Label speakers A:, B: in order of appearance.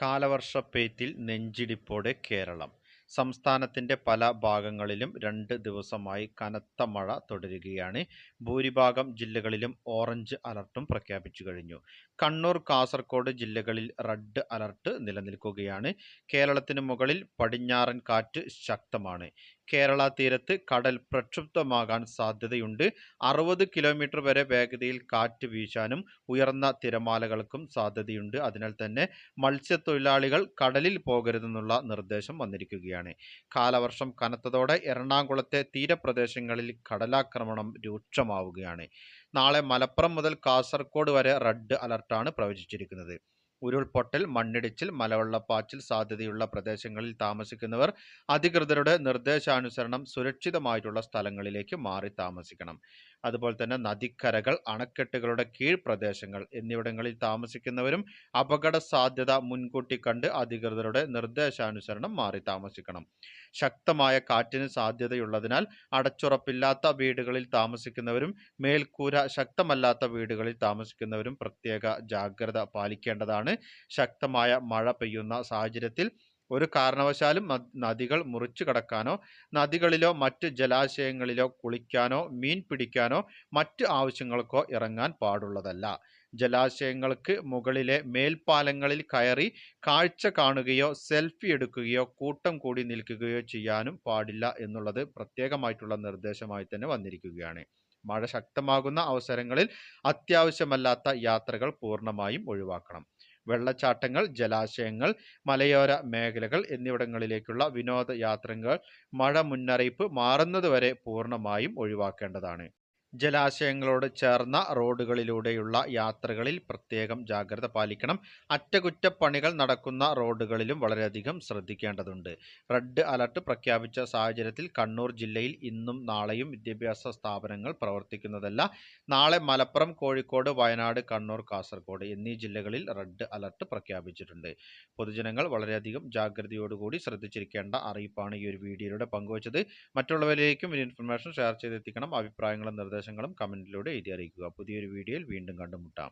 A: കാലവർഷപ്പെയ്ത്തിൽ നെഞ്ചിടിപ്പോടെ കേരളം. സംസ്ഥാനത്തിന്റെ പല ഭാഗങ്ങളിലും 2 ദിവസമായി കനത്ത മഴ തുടരുകയാണ്. ഭൂരിഭാഗം ജില്ലകളിലും ഓറഞ്ച് അലർട്ടും പ്രഖ്യാപിച്ചു കഴിഞ്ഞു. കണ്ണൂർ, കാസർഗോഡ് ജില്ലകളിൽ റെഡ് അലർട്ട് നിലനിൽക്കുകയാണ്. കേരളത്തിന് മുകളിൽ പടിഞ്ഞാറൻ കാറ്റ് ശക്തമാണ്. കേരള തീരത്ത് കടൽ പ്രക്ഷുബ്ധമാകാൻ സാധ്യതയുണ്ട്. 60 കിലോമീറ്റർ വരെ വേഗതയിൽ കാറ്റ് വീശാനും ഉയർന്ന തിരമാലകൾക്കും സാധ്യതയുണ്ട്. അതിനാൽ തന്നെ മത്സ്യത്തൊഴിലാളികൾ കടലിൽ പോകരുതെന്നുള്ള നിർദ്ദേശം വന്നിരിക്കുകയാണ്. കാലവർഷം കനത്തതോടെ എറണാകുളത്തെ തീരപ്രദേശങ്ങളിൽ കടലാക്രമണം രൂക്ഷമാവുകയാണ്. നാളെ മലപ്പുറം മുതൽ കാസർഗോഡ് വരെ റെഡ് അലർട്ടാണ് പ്രവചിച്ചിരിക്കുന്നത്. ഉരുൾപൊട്ടൽ, മണ്ണിടിച്ചിൽ, മലവെള്ളപ്പാച്ചിൽ സാധ്യതയുള്ള പ്രദേശങ്ങളിൽ താമസിക്കുന്നവർ അധികൃതരുടെ നിർദ്ദേശാനുസരണം സുരക്ഷിതമായിട്ടുള്ള സ്ഥലങ്ങളിലേക്ക് മാറി താമസിക്കണം. അതുപോലെ തന്നെ നദിക്കരകൾ, അണക്കെട്ടുകളുടെ കീഴ്പ്രദേശങ്ങൾ എന്നിവിടങ്ങളിൽ താമസിക്കുന്നവരും അപകട സാധ്യത മുൻകൂട്ടി കണ്ട് അധികൃതരുടെ നിർദ്ദേശാനുസരണം മാറി താമസിക്കണം. ശക്തമായ കാറ്റിന് സാധ്യതയുള്ളതിനാൽ അടച്ചുറപ്പില്ലാത്ത വീടുകളിൽ താമസിക്കുന്നവരും മേൽക്കൂര ശക്തമല്ലാത്ത വീടുകളിൽ താമസിക്കുന്നവരും പ്രത്യേക ജാഗ്രത പാലിക്കേണ്ടതാണ്. ശക്തമായ മഴ പെയ്യുന്ന സാഹചര്യത്തിൽ ഒരു കാരണവശാലും നദികൾ മുറിച്ചു കടക്കാനോ നദികളിലോ മറ്റ് ജലാശയങ്ങളിലോ കുളിക്കാനോ മീൻ പിടിക്കാനോ മറ്റ് ആവശ്യങ്ങൾക്കോ ഇറങ്ങാൻ പാടുള്ളതല്ല. ജലാശയങ്ങൾക്ക് മുകളിലെ മേൽപ്പാലങ്ങളിൽ കയറി കാഴ്ച കാണുകയോ സെൽഫി എടുക്കുകയോ കൂട്ടം കൂടി നിൽക്കുകയോ ചെയ്യാനും പാടില്ല എന്നുള്ളത് പ്രത്യേകമായിട്ടുള്ള നിർദ്ദേശമായി തന്നെ വന്നിരിക്കുകയാണ്. മഴ ശക്തമാകുന്ന അവസരങ്ങളിൽ അത്യാവശ്യമല്ലാത്ത യാത്രകൾ പൂർണ്ണമായും ഒഴിവാക്കണം. വെള്ളച്ചാട്ടങ്ങൾ, ജലാശയങ്ങൾ, മലയോര മേഖലകൾ എന്നിവിടങ്ങളിലേക്കുള്ള വിനോദയാത്രകൾ മഴ മുന്നറിയിപ്പ് മാറുന്നതുവരെ പൂർണ്ണമായും ഒഴിവാക്കേണ്ടതാണ്. ജലാശയങ്ങളോട് ചേർന്ന റോഡുകളിലൂടെയുള്ള യാത്രകളിൽ പ്രത്യേകം ജാഗ്രത പാലിക്കണം. അറ്റകുറ്റപ്പണികൾ നടക്കുന്ന റോഡുകളിലും വളരെയധികം ശ്രദ്ധിക്കേണ്ടതുണ്ട്. റെഡ് അലർട്ട് പ്രഖ്യാപിച്ച സാഹചര്യത്തിൽ കണ്ണൂർ ജില്ലയിൽ ഇന്നും നാളെയും വിദ്യാഭ്യാസ സ്ഥാപനങ്ങൾ പ്രവർത്തിക്കുന്നതല്ല. നാളെ മലപ്പുറം, കോഴിക്കോട്, വയനാട്, കണ്ണൂർ, കാസർഗോഡ് എന്നീ ജില്ലകളിൽ റെഡ് അലർട്ട് പ്രഖ്യാപിച്ചിട്ടുണ്ട്. പൊതുജനങ്ങൾ വളരെയധികം ജാഗ്രതയോടുകൂടി ശ്രദ്ധിച്ചിരിക്കേണ്ട അറിയിപ്പാണ് ഈ ഒരു വീഡിയോയിലൂടെ പങ്കുവച്ചത്. മറ്റുള്ളവരിലേക്കും ഈ ഇൻഫർമേഷൻ ഷെയർ ചെയ്തെത്തിക്കണം. അഭിപ്രായങ്ങളും നിർദ്ദേശങ്ങളും കമന്റിലൂടെ എഴുതി അറിയിക്കുക. പുതിയൊരു വീഡിയോയിൽ വീണ്ടും കണ്ടുമുട്ടാം.